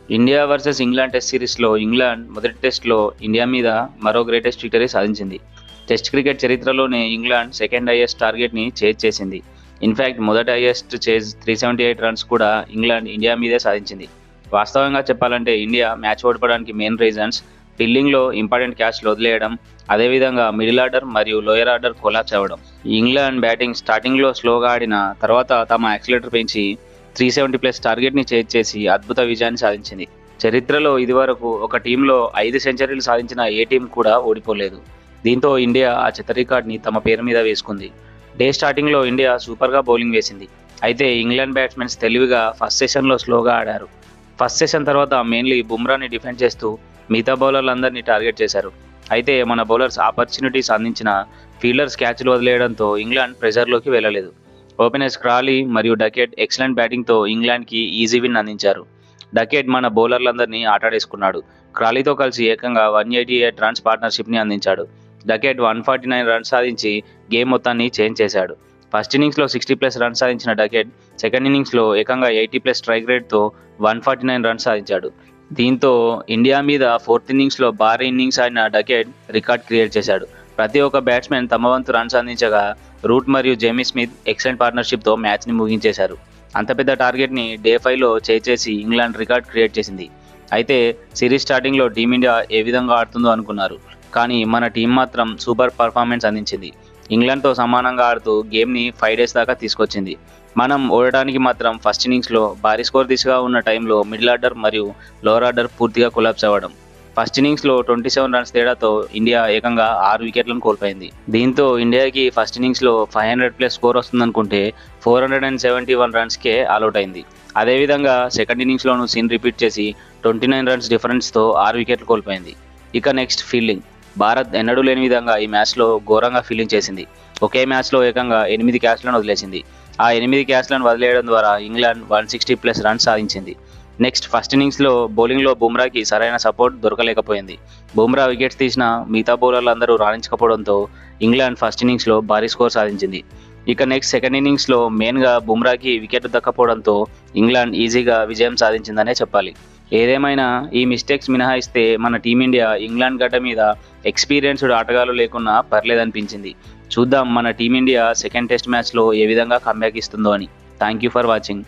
India versus England test సిరీస్లో England మొదటి టెస్ట్లో ఇండియా మీద మరో గ్రేటెస్ట్ విక్టరీ సాధించింది. టెస్ట్ క్రికెట్ చరిత్రలోనే ఇంగ్లాండ్ సెకండ్ హైయెస్ట్ టార్గెట్ని చేజ్ చేసింది. ఇన్ఫ్యాక్ట్ మొదటి హైయెస్ట్ చేజ్ 378 రన్స్ కూడా ఇంగ్లాండ్ ఇండియా మీదే సాధించింది. వాస్తవంగా చెప్పాలంటే ఇండియా మ్యాచ్ ఓడిపోవడానికి మెయిన్ రీజన్స్ ఫీల్డింగ్లో ఇంపార్టెంట్ క్యాచ్లు వదిలేయడం, అదేవిధంగా మిడిల్ ఆర్డర్ మరియు లోయర్ ఆర్డర్ కొలాప్స్ అవ్వడం. ఇంగ్లాండ్ బ్యాటింగ్ స్టార్టింగ్లో స్లోగా ఆడిన తర్వాత తమ యాక్సిలరేటర్ పెంచి 370+ టార్గెట్ని చేజ్ చేసి అద్భుత విజయాన్ని సాధించింది. చరిత్రలో ఇదివరకు ఒక టీంలో 5 సెంచరీలు సాధించిన ఏ టీం కూడా ఓడిపోలేదు. దీంతో ఇండియా ఆ చెత్త రికార్డ్ని తమ పేరు మీద వేసుకుంది. డే స్టార్టింగ్లో ఇండియా సూపర్గా బౌలింగ్ వేసింది. అయితే ఇంగ్లాండ్ బ్యాట్స్మెన్స్ తెలివిగా ఫస్ట్ సెషన్లో స్లోగా ఆడారు. ఫస్ట్ సెషన్ తర్వాత మెయిన్లీ బుమ్రాని డిఫెండ్ చేస్తూ మిగతా బౌలర్లందరినీ టార్గెట్ చేశారు. అయితే మన బౌలర్స్ ఆపర్చునిటీస్ అందించిన ఫీల్డర్స్ క్యాచ్లు వదిలేయడంతో ఇంగ్లాండ్ ప్రెజర్లోకి వెళ్ళలేదు. ఓపెనర్స్ క్రాలీ మరియు డకెట్ ఎక్సలెంట్ బ్యాటింగ్తో ఇంగ్లాండ్కి ఈజీ విన్ అందించారు. డకెట్ మన బౌలర్లందరినీ ఆటాడేసుకున్నాడు. క్రాలీతో కలిసి ఏకంగా 188 రన్స్ పార్ట్నర్షిప్ని అందించాడు. డకెట్ 149 రన్స్ సాధించి గేమ్ మొత్తాన్ని చేంజ్ చేశాడు. ఫస్ట్ ఇన్నింగ్స్లో 60+ రన్స్ సాధించిన డకెట్ సెకండ్ ఇన్నింగ్స్లో ఏకంగా 80+ స్ట్రైక్ రేట్తో 149 రన్స్ సాధించాడు. దీంతో ఇండియా మీద ఫోర్త్ ఇన్నింగ్స్లో భారీ ఇన్నింగ్స్ ఆడిన డకెట్ రికార్డ్ క్రియేట్ చేశాడు. ప్రతి ఒక్క బ్యాట్స్మెన్ తమ వంతు రన్స్ అందించగా రూట్ మరియు జేమీ స్మిత్ ఎక్సలెంట్ పార్ట్నర్షిప్తో మ్యాచ్ని ముగించేశారు. అంత పెద్ద టార్గెట్ని డే 5లో చేసి ఇంగ్లాండ్ రికార్డ్ క్రియేట్ చేసింది. అయితే సిరీస్ స్టార్టింగ్లో టీమిండియా ఏ విధంగా ఆడుతుందో అనుకున్నారు, కానీ మన టీం మాత్రం సూపర్ పర్ఫార్మెన్స్ అందించింది. ఇంగ్లాండ్తో సమానంగా ఆడుతూ గేమ్ని 5 డేస్ దాకా తీసుకొచ్చింది. మనం ఓడడానికి మాత్రం ఫస్ట్ ఇన్నింగ్స్లో భారీ స్కోర్ దిశగా ఉన్న టైంలో మిడిల్ ఆర్డర్ మరియు లోవర్ ఆర్డర్ పూర్తిగా కొలాప్స్ అవ్వడం. ఫస్ట్ ఇన్నింగ్స్లో 27 రన్స్ తేడాతో ఇండియా ఏకంగా 6 వికెట్లను కోల్పోయింది. దీంతో ఇండియాకి ఫస్ట్ ఇన్నింగ్స్లో 500+ స్కోర్ వస్తుందనుకుంటే 471 రన్స్కే ఆల్అౌట్ అయింది. అదేవిధంగా సెకండ్ ఇన్నింగ్స్లోనూ సీన్ రిపీట్ చేసి 29 రన్స్ డిఫరెన్స్తో 6 వికెట్లు కోల్పోయింది. ఇక నెక్స్ట్ ఫీల్డింగ్. భారత్ ఎన్నడూ లేని విధంగా ఈ మ్యాచ్లో ఘోరంగా ఫీల్డింగ్ చేసింది. ఒకే మ్యాచ్లో ఏకంగా 8 క్యాచ్లను వదిలేసింది. ఆ 8 క్యాచ్లను వదిలేయడం ద్వారా ఇంగ్లాండ్ 160+ రన్స్ సాధించింది. నెక్స్ట్ ఫస్ట్ ఇన్నింగ్స్లో బౌలింగ్లో బుమ్రాకి సరైన సపోర్ట్ దొరకలేకపోయింది. బుమ్రా వికెట్స్ తీసిన మిగతా బౌలర్లు అందరూ రాణించకపోవడంతో ఇంగ్లాండ్ ఫస్ట్ ఇన్నింగ్స్లో భారీ స్కోర్ సాధించింది. ఇక నెక్స్ట్ సెకండ్ ఇన్నింగ్స్లో మెయిన్గా బుమ్రాకి వికెట్ దక్కపోవడంతో ఇంగ్లాండ్ ఈజీగా విజయం సాధించిందనే చెప్పాలి. ఏదేమైనా ఈ మిస్టేక్స్ మినహాయిస్తే మన టీమిండియా ఇంగ్లాండ్ గడ్డ మీద ఎక్స్పీరియన్స్డ్ ఆటగాళ్లు లేకున్నా పర్లేదనిపించింది. చూద్దాం మన టీమిండియా సెకండ్ టెస్ట్ మ్యాచ్లో ఏ విధంగా కంబ్యాక్ ఇస్తుందో అని. Thank you for watching.